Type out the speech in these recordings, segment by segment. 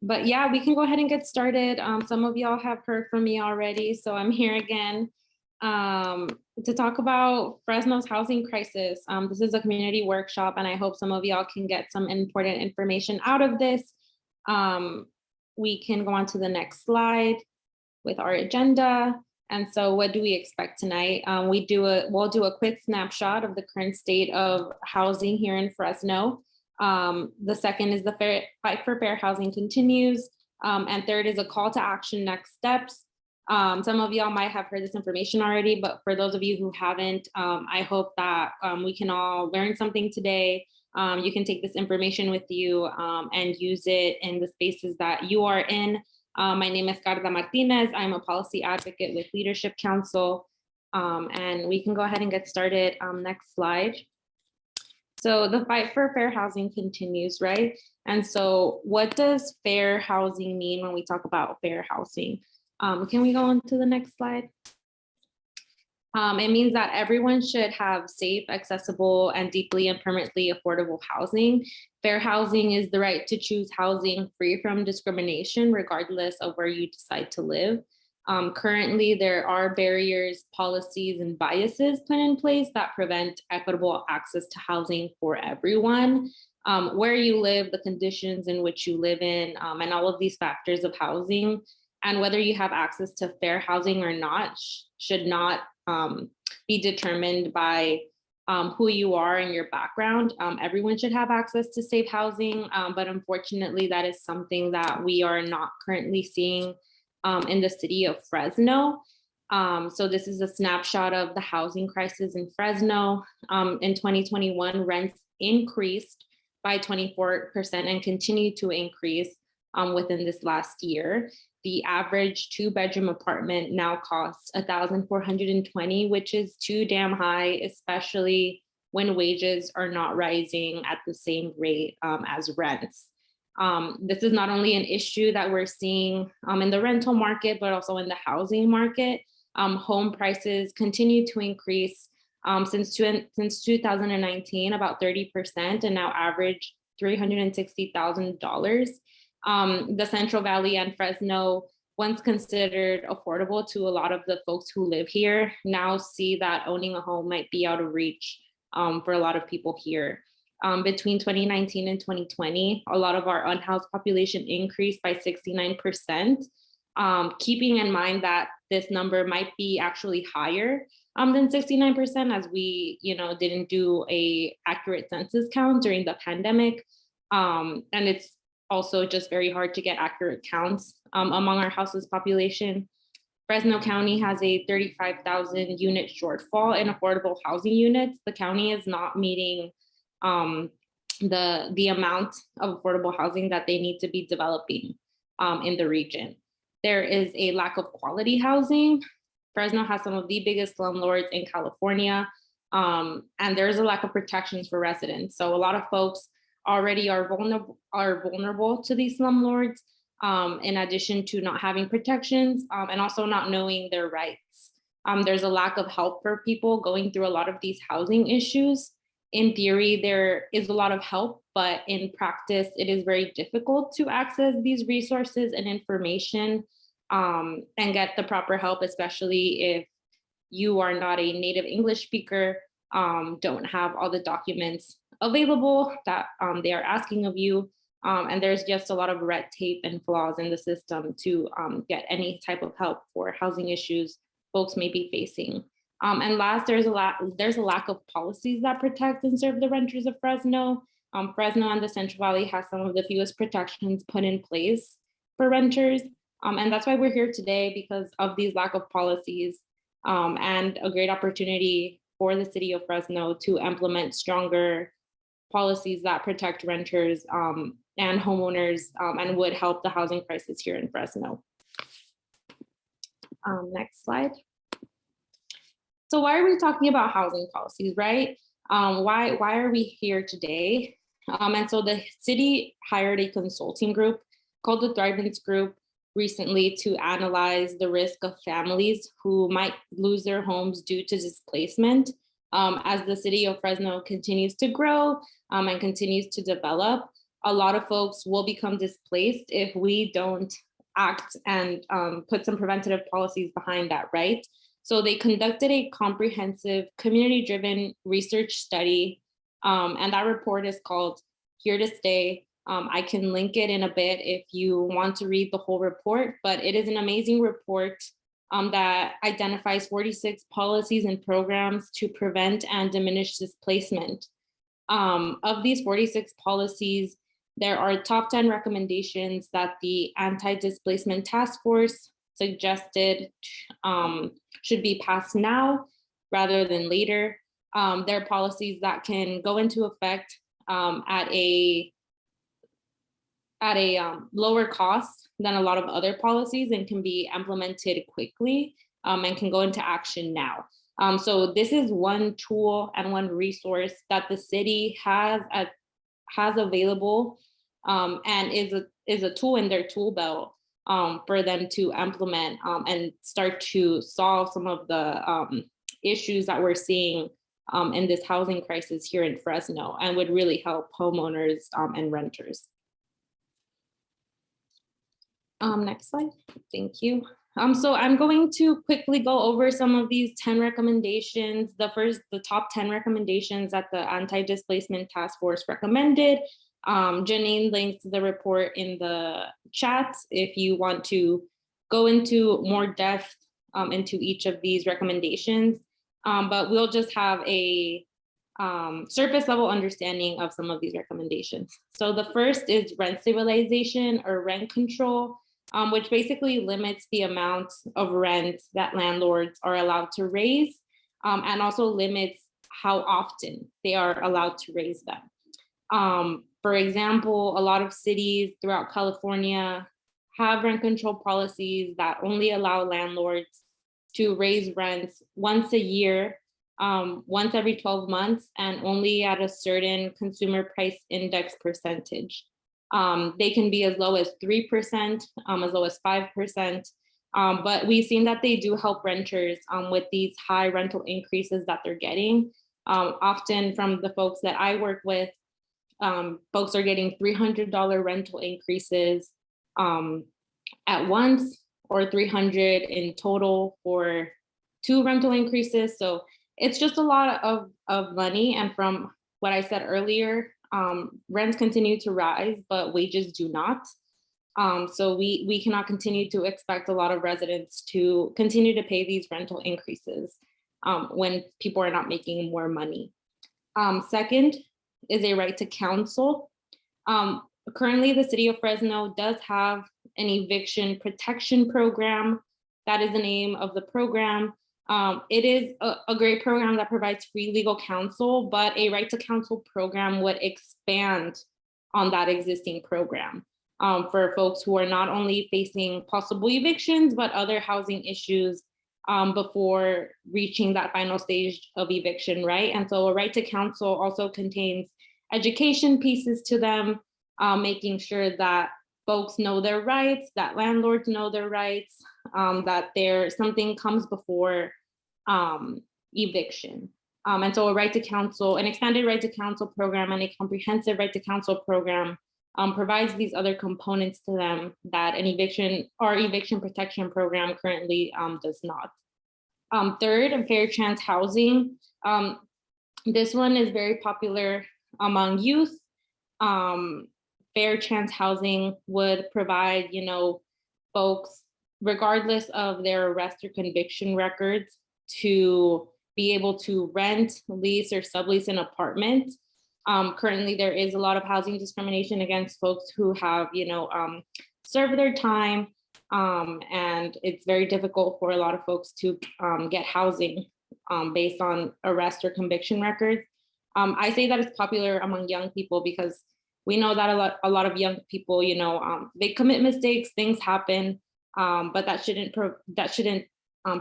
But yeah, we can go ahead and get started. Some of y'all have heard from me already, so I'm here again to talk about Fresno's housing crisis. This is a community workshop, and I hope some of y'all can get some important information out of this. We can go on to the next slide with our agenda. And so what do we expect tonight? We'll do a quick snapshot of the current state of housing here in Fresno. The second is the Fight for Fair Housing continues. And third is a call to action, next steps. Some of y'all might have heard this information already, but for those of you who haven't, I hope that we can all learn something today. You can take this information with you and use it in the spaces that you are in. My name is Carla Martinez. I'm a policy advocate with Leadership Counsel. And we can go ahead and get started. Next slide. So the fight for fair housing continues, right? And so what does fair housing mean when we talk about fair housing? Can we go on to the next slide? It means that everyone should have safe, accessible, and deeply and permanently affordable housing. Fair housing is the right to choose housing free from discrimination, regardless of where you decide to live. Currently, there are barriers, policies, and biases put in place that prevent equitable access to housing for everyone. Where you live, the conditions in which you live in, and all of these factors of housing, and whether you have access to fair housing or not, should not be determined by who you are and your background. Everyone should have access to safe housing, but unfortunately, that is something that we are not currently seeing in the city of Fresno. So this is a snapshot of the housing crisis in Fresno. In 2021, rents increased by 24% and continue to increase within this last year. The average 2-bedroom apartment now costs $1,420, which is too damn high, especially when wages are not rising at the same rate as rents. This is not only an issue that we're seeing in the rental market, but also in the housing market. Home prices continue to increase since 2019, about 30%, and now average $360,000. The Central Valley and Fresno, once considered affordable to a lot of the folks who live here, now see that owning a home might be out of reach for a lot of people here. Between 2019 and 2020, a lot of our unhoused population increased by 69%, keeping in mind that this number might be actually higher than 69%, as we didn't do a accurate census count during the pandemic. And it's also just very hard to get accurate counts among our houseless population. Fresno County has a 35,000 unit shortfall in affordable housing units. The county is not meeting the amount of affordable housing that they need to be developing in the region. There is a lack of quality housing. Fresno has some of the biggest slumlords in California, and there's a lack of protections for residents. So a lot of folks already are vulnerable to these slumlords, in addition to not having protections and also not knowing their rights. There's a lack of help for people going through a lot of these housing issues. In theory, there is a lot of help, but in practice, it is very difficult to access these resources and information and get the proper help, especially if you are not a native English speaker, don't have all the documents available that they are asking of you. And there's just a lot of red tape and flaws in the system to get any type of help for housing issues folks may be facing. And last, there's a lack of policies that protect and serve the renters of Fresno. Fresno and the Central Valley has some of the fewest protections put in place for renters. And that's why we're here today, because of these lack of policies and a great opportunity for the city of Fresno to implement stronger policies that protect renters and homeowners and would help the housing crisis here in Fresno. Next slide. So why are we talking about housing policies, right? Why are we here today? And so the city hired a consulting group called the Thrivance Group recently to analyze the risk of families who might lose their homes due to displacement. As the city of Fresno continues to grow and continues to develop, a lot of folks will become displaced if we don't act and put some preventative policies behind that, right? So they conducted a comprehensive community-driven research study, and that report is called Here to Stay. I can link it in a bit if you want to read the whole report, but it is an amazing report that identifies 46 policies and programs to prevent and diminish displacement. Of these 46 policies, there are top 10 recommendations that the Anti-Displacement Task Force suggested should be passed now rather than later. There are policies that can go into effect at a lower cost than a lot of other policies and can be implemented quickly and can go into action now. So this is one tool and one resource that the city has available and is a tool in their tool belt for them to implement and start to solve some of the issues that we're seeing in this housing crisis here in Fresno, and would really help homeowners and renters. Next slide, thank you. So I'm going to quickly go over some of these 10 recommendations. The top 10 recommendations that the Anti-Displacement Task Force recommended. Janine links the report in the chat if you want to go into more depth into each of these recommendations. But we'll just have a surface level understanding of some of these recommendations. So the first is rent stabilization or rent control, which basically limits the amount of rent that landlords are allowed to raise, and also limits how often they are allowed to raise them. For example, a lot of cities throughout California have rent control policies that only allow landlords to raise rents once a year, once every 12 months, and only at a certain consumer price index percentage. They can be as low as 3%, as low as 5%, but we've seen that they do help renters with these high rental increases that they're getting. Often from the folks that I work with, folks are getting $300 rental increases at once, or $300 in total for 2 rental increases. So it's just a lot of money. And from what I said earlier, rents continue to rise, but wages do not. So we cannot continue to expect a lot of residents to continue to pay these rental increases when people are not making more money. Second is a right to counsel. Currently, the city of Fresno does have an eviction protection program. That is the name of the program. It is a great program that provides free legal counsel, but a right to counsel program would expand on that existing program for folks who are not only facing possible evictions, but other housing issues before reaching that final stage of eviction, right? And so a right to counsel also contains education pieces to them, making sure that folks know their rights, that landlords know their rights, that something comes before eviction. And so a right to counsel, an expanded right to counsel program and a comprehensive right to counsel program provides these other components to them that an eviction or eviction protection program currently does not. Third, and fair chance housing. This one is very popular among youth. Fair chance housing would provide, folks, regardless of their arrest or conviction records, to be able to rent, lease, or sublease an apartment. Currently, there is a lot of housing discrimination against folks who have, served their time, and it's very difficult for a lot of folks to get housing based on arrest or conviction records. I say that it's popular among young people because we know that a lot of young people, they commit mistakes, things happen, but that shouldn't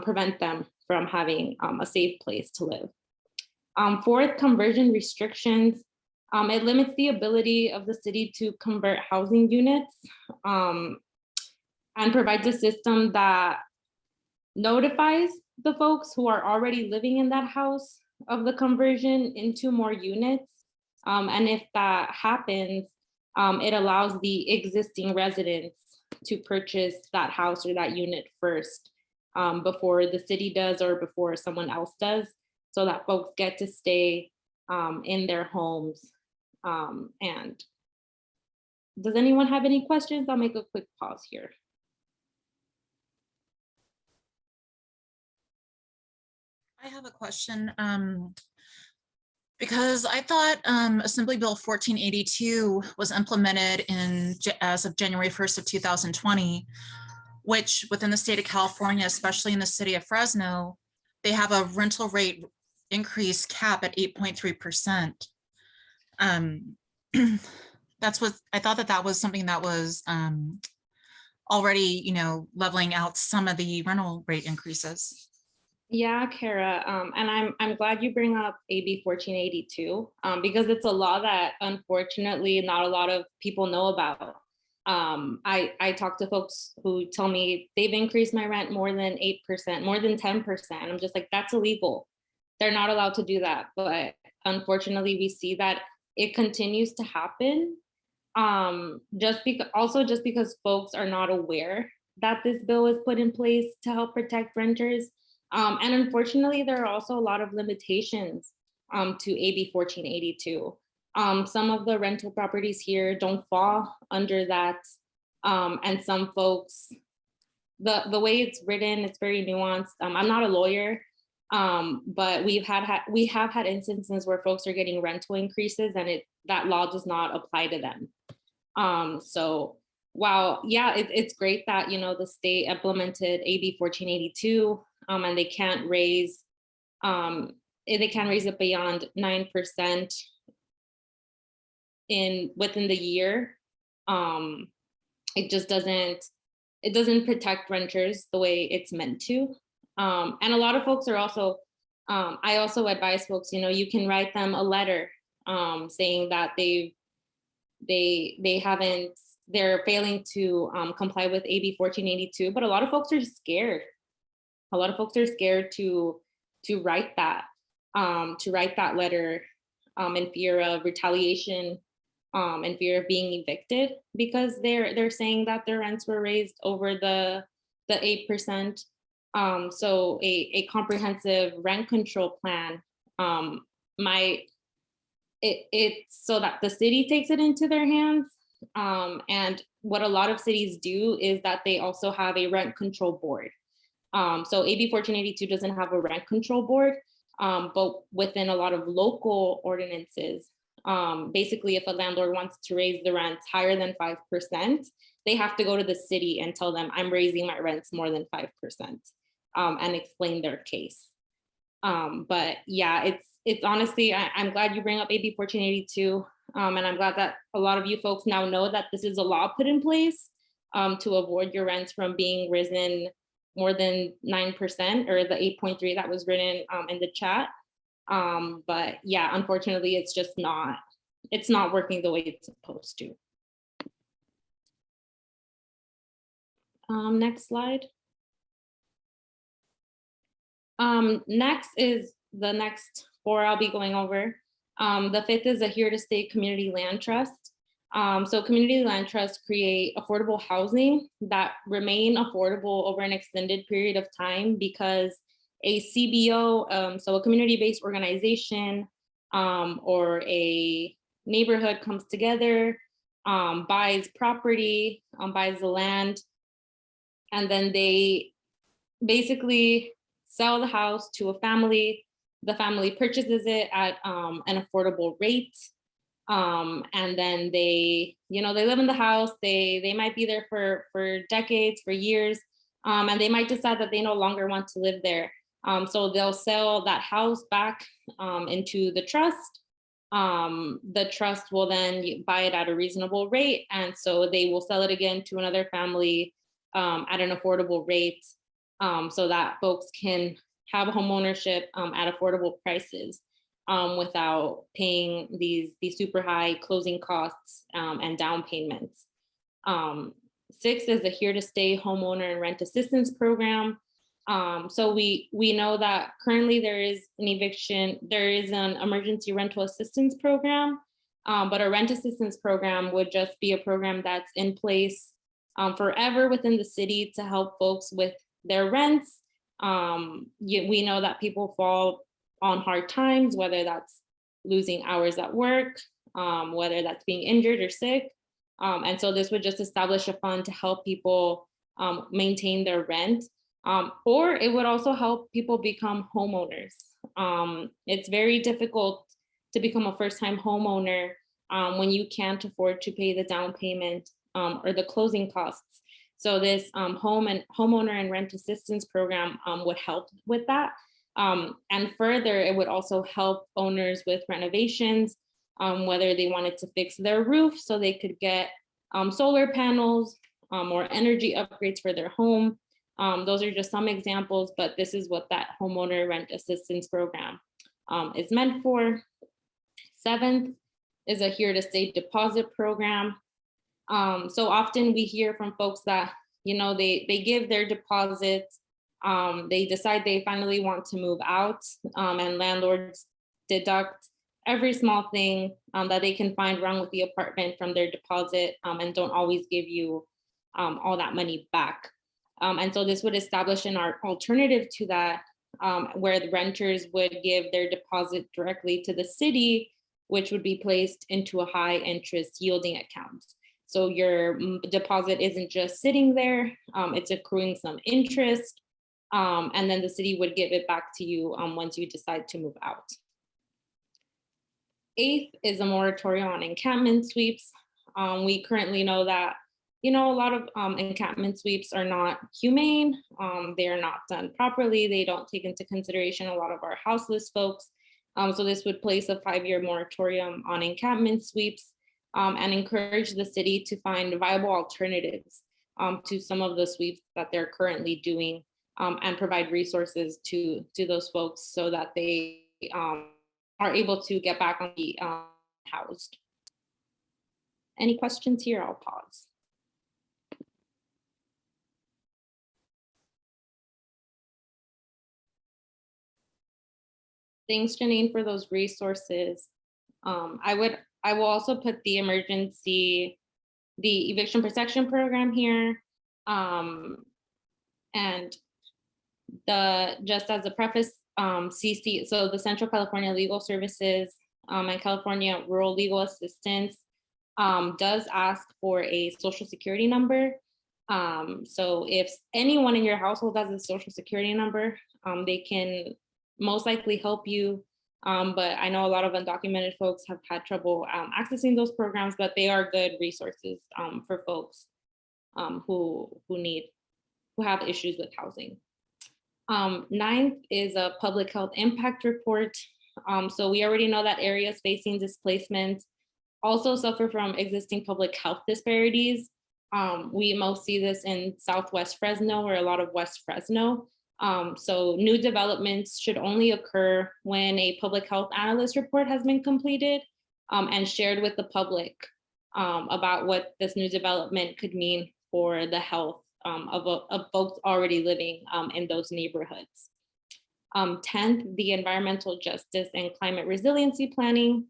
prevent them from having a safe place to live. Fourth, conversion restrictions. It limits the ability of the city to convert housing units and provides a system that notifies the folks who are already living in that house of the conversion into more units. And if that happens, It allows the existing residents to purchase that house or that unit first, before the city does or before someone else does, so that folks get to stay in their homes. And does anyone have any questions? I'll make a quick pause here. I have a question. Because I thought Assembly Bill 1482 was implemented as of January 1st of 2020, which within the state of California, especially in the city of Fresno, they have a rental rate increase cap at 8.3%. That's what I thought, that was something that was already, leveling out some of the rental rate increases. Yeah, Kara, and I'm glad you bring up AB 1482, because it's a law that unfortunately not a lot of people know about. I talk to folks who tell me they've increased my rent more than 8%, more than 10%. I'm just like, that's illegal. They're not allowed to do that. But unfortunately, we see that it continues to happen. Just because folks are not aware that this bill is put in place to help protect renters. And unfortunately, there are also a lot of limitations to AB 1482. Some of the rental properties here don't fall under that. And some folks, the way it's written, it's very nuanced. I'm not a lawyer, but we have had instances where folks are getting rental increases and that law does not apply to them. So while, yeah, it's great that, the state implemented AB 1482, and they can't raise it beyond 9% within the year. It just doesn't protect renters the way it's meant to. And a lot of folks are also, I also advise folks, you can write them a letter saying that they're failing to comply with AB 1482, but a lot of folks are scared. A lot of folks are scared to write that letter in fear of retaliation, in fear of being evicted, because they're saying that their rents were raised over the 8%. So a comprehensive rent control plan it's so that the city takes it into their hands. And what a lot of cities do is that they also have a rent control board. So AB 1482 doesn't have a rent control board, but within a lot of local ordinances, basically if a landlord wants to raise the rents higher than 5%, they have to go to the city and tell them, I'm raising my rents more than 5%, and explain their case. But yeah, it's honestly, I'm glad you bring up AB 1482, and I'm glad that a lot of you folks now know that this is a law put in place to avoid your rents from being risen more than 9%, or the 8.3 that was written in the chat. But yeah, unfortunately, it's not working the way it's supposed to. Next slide. Next is the next 4 I'll be going over. The 5th is a Here to Stay Community Land Trust. So community land trusts create affordable housing that remain affordable over an extended period of time, because a CBO, so a community-based organization or a neighborhood comes together, buys property, buys the land, and then they basically sell the house to a family. The family purchases it at an affordable rate. And then they live in the house. They might be there for decades, for years, and they might decide that they no longer want to live there. So they'll sell that house back into the trust. The trust will then buy it at a reasonable rate, and so they will sell it again to another family at an affordable rate, so that folks can have home ownership at affordable prices. Without paying these super high closing costs and down payments. 6 is a Here to Stay homeowner and rent assistance program. So we know that currently there is an emergency rental assistance program But a rent assistance program would just be a program that's in place forever within the city to help folks with their rents. We know that people fall on hard times, whether that's losing hours at work, whether that's being injured or sick. And so this would just establish a fund to help people maintain their rent. Or it would also help people become homeowners. It's very difficult to become a first-time homeowner when you can't afford to pay the down payment or the closing costs. So this homeowner and rent assistance program would help with that. And further, it would also help owners with renovations, whether they wanted to fix their roof so they could get solar panels or energy upgrades for their home. Those are just some examples, but this is what that homeowner rent assistance program is meant for. 7th is a here to stay deposit program. So often we hear from folks that, they give their deposits, they decide they finally want to move out, and landlords deduct every small thing that they can find wrong with the apartment from their deposit, and don't always give you all that money back. And so this would establish an alternative to that, where the renters would give their deposit directly to the city, which would be placed into a high interest yielding account. So your deposit isn't just sitting there, it's accruing some interest, and then the city would give it back to you once you decide to move out. 8th is a moratorium on encampment sweeps. We currently know that, a lot of encampment sweeps are not humane. They are not done properly. They don't take into consideration a lot of our houseless folks. So this would place a 5-year moratorium on encampment sweeps and encourage the city to find viable alternatives to some of the sweeps that they're currently doing, and provide resources to those folks so that they are able to get back on the housed. Any questions here? I'll pause. Thanks, Janine, for those resources. I will also put the eviction protection program here. And just as a preface, CC, so the Central California Legal Services and California Rural Legal Assistance does ask for a social security number. So if anyone in your household has a social security number, they can most likely help you. But I know a lot of undocumented folks have had trouble accessing those programs, but they are good resources for folks who have issues with housing. 9th is a public health impact report. So we already know that areas facing displacement also suffer from existing public health disparities. We most see this in Southwest Fresno or a lot of West Fresno. So new developments should only occur when a public health analyst report has been completed and shared with the public about what this new development could mean for the health of folks already living in those neighborhoods. 10th, the environmental justice and climate resiliency planning.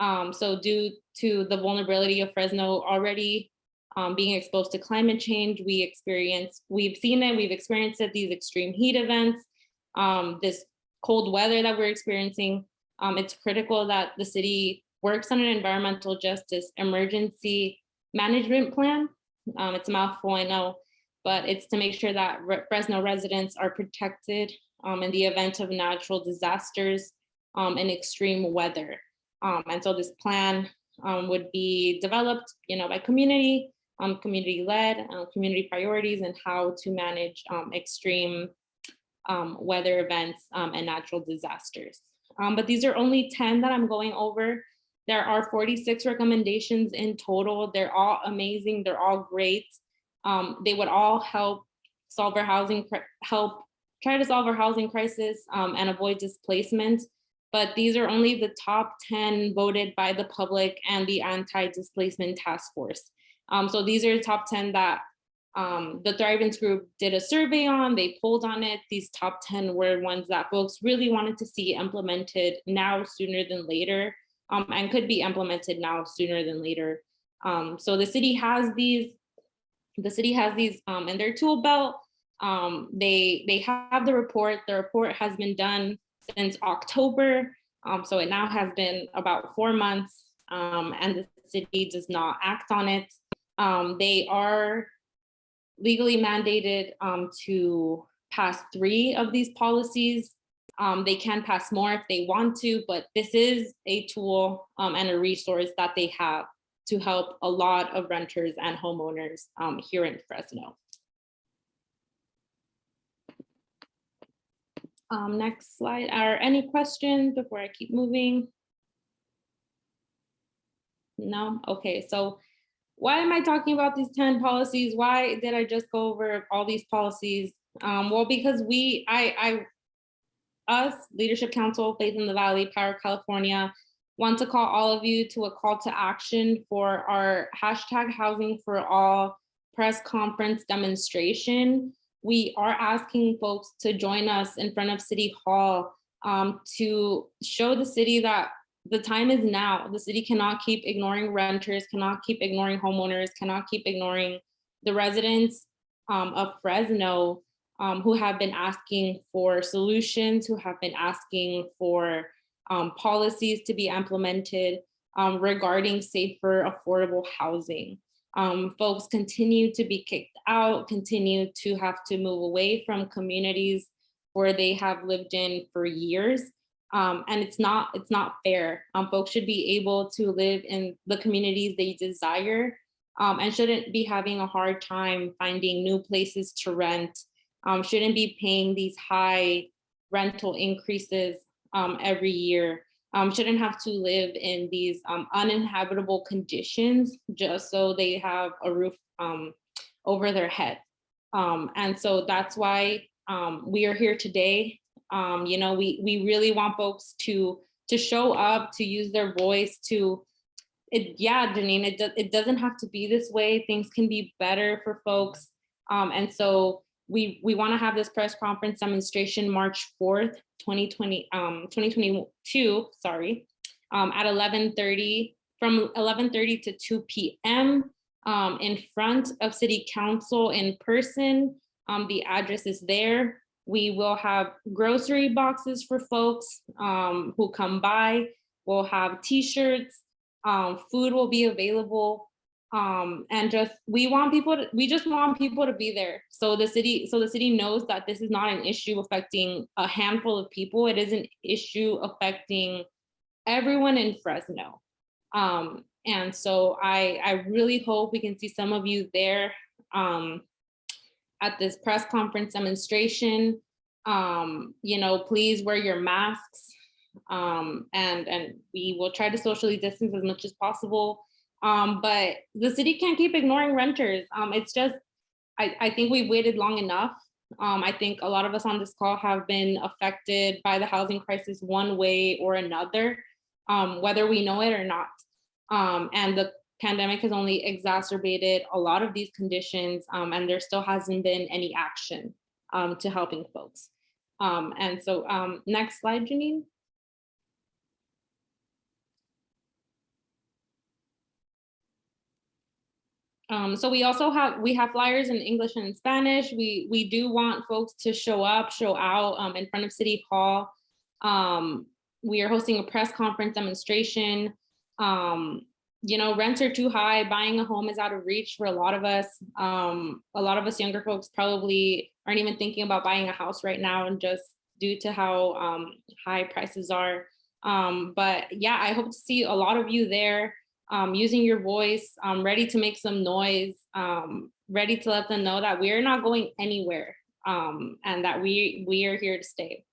So due to the vulnerability of Fresno already being exposed to climate change, we've experienced it, these extreme heat events, this cold weather that we're experiencing. It's critical that the city works on an environmental justice emergency management plan. It's a mouthful, I know, but it's to make sure that Fresno residents are protected in the event of natural disasters and extreme weather. And so this plan would be developed, by community, community-led, community priorities, and how to manage extreme weather events and natural disasters. But these are only 10 that I'm going over. There are 46 recommendations in total. They're all amazing. They're all great. They would all help solve our try to solve our housing crisis and avoid displacement. But these are only the top 10 voted by the public and the Anti-Displacement Task Force. So these are the top 10 that the Thrivance Group did a survey on. They polled on it. These top 10 were ones that folks really wanted to see implemented now sooner than later. and could be implemented now sooner than later. So the city has these in their tool belt. They have the report. The report has been done since October. So it now has been about 4 months, and the city does not act on it. They are legally mandated to pass 3 of these policies. They can pass more if they want to, but this is a tool and a resource that they have to help a lot of renters and homeowners here in Fresno. Next slide. Are any questions before I keep moving? No? Okay, so why am I talking about these 10 policies? Why did I just go over all these policies? Well, because us, Leadership Counsel, Faith in the Valley, Power California, want to call all of you to a call to action for our #HousingForAll press conference demonstration. We are asking folks to join us in front of City Hall to show the city that the time is now. The city cannot keep ignoring renters, cannot keep ignoring homeowners, cannot keep ignoring the residents of Fresno who have been asking for solutions, who have been asking for policies to be implemented regarding safer, affordable housing. Folks continue to be kicked out, continue to have to move away from communities where they have lived in for years. And it's not fair. Folks should be able to live in the communities they desire and shouldn't be having a hard time finding new places to rent, shouldn't be paying these high rental increases every year, shouldn't have to live in these uninhabitable conditions just so they have a roof over their head. And so that's why we are here today. You know, we really want folks to show up, to use their voice, yeah, Janine, it doesn't have to be this way. Things can be better for folks. And so we want to have this press conference demonstration March 4th, 2022, sorry, at 11:30, from 11:30 to 2 p.m. In front of City Council in person. The address is there. We will have grocery boxes for folks who come by. We'll have t-shirts, food will be available. And we just want people to be there. So the city knows that this is not an issue affecting a handful of people. It is an issue affecting everyone in Fresno. And so I really hope we can see some of you there at this press conference demonstration. You know, please wear your masks, and we will try to socially distance as much as possible. But the city can't keep ignoring renters. It's just, I think we've waited long enough. I think a lot of us on this call have been affected by the housing crisis one way or another, whether we know it or not. And the pandemic has only exacerbated a lot of these conditions, and there still hasn't been any action to helping folks. And so next slide, Janine. So we have flyers in English and in Spanish. We do want folks to show up, show out in front of City Hall. We are hosting a press conference demonstration. You know, rents are too high. Buying a home is out of reach for a lot of us. A lot of us younger folks probably aren't even thinking about buying a house right now, and just due to how high prices are. But yeah, I hope to see a lot of you there. Using your voice, ready to make some noise, ready to let them know that we're not going anywhere, and that we are here to stay.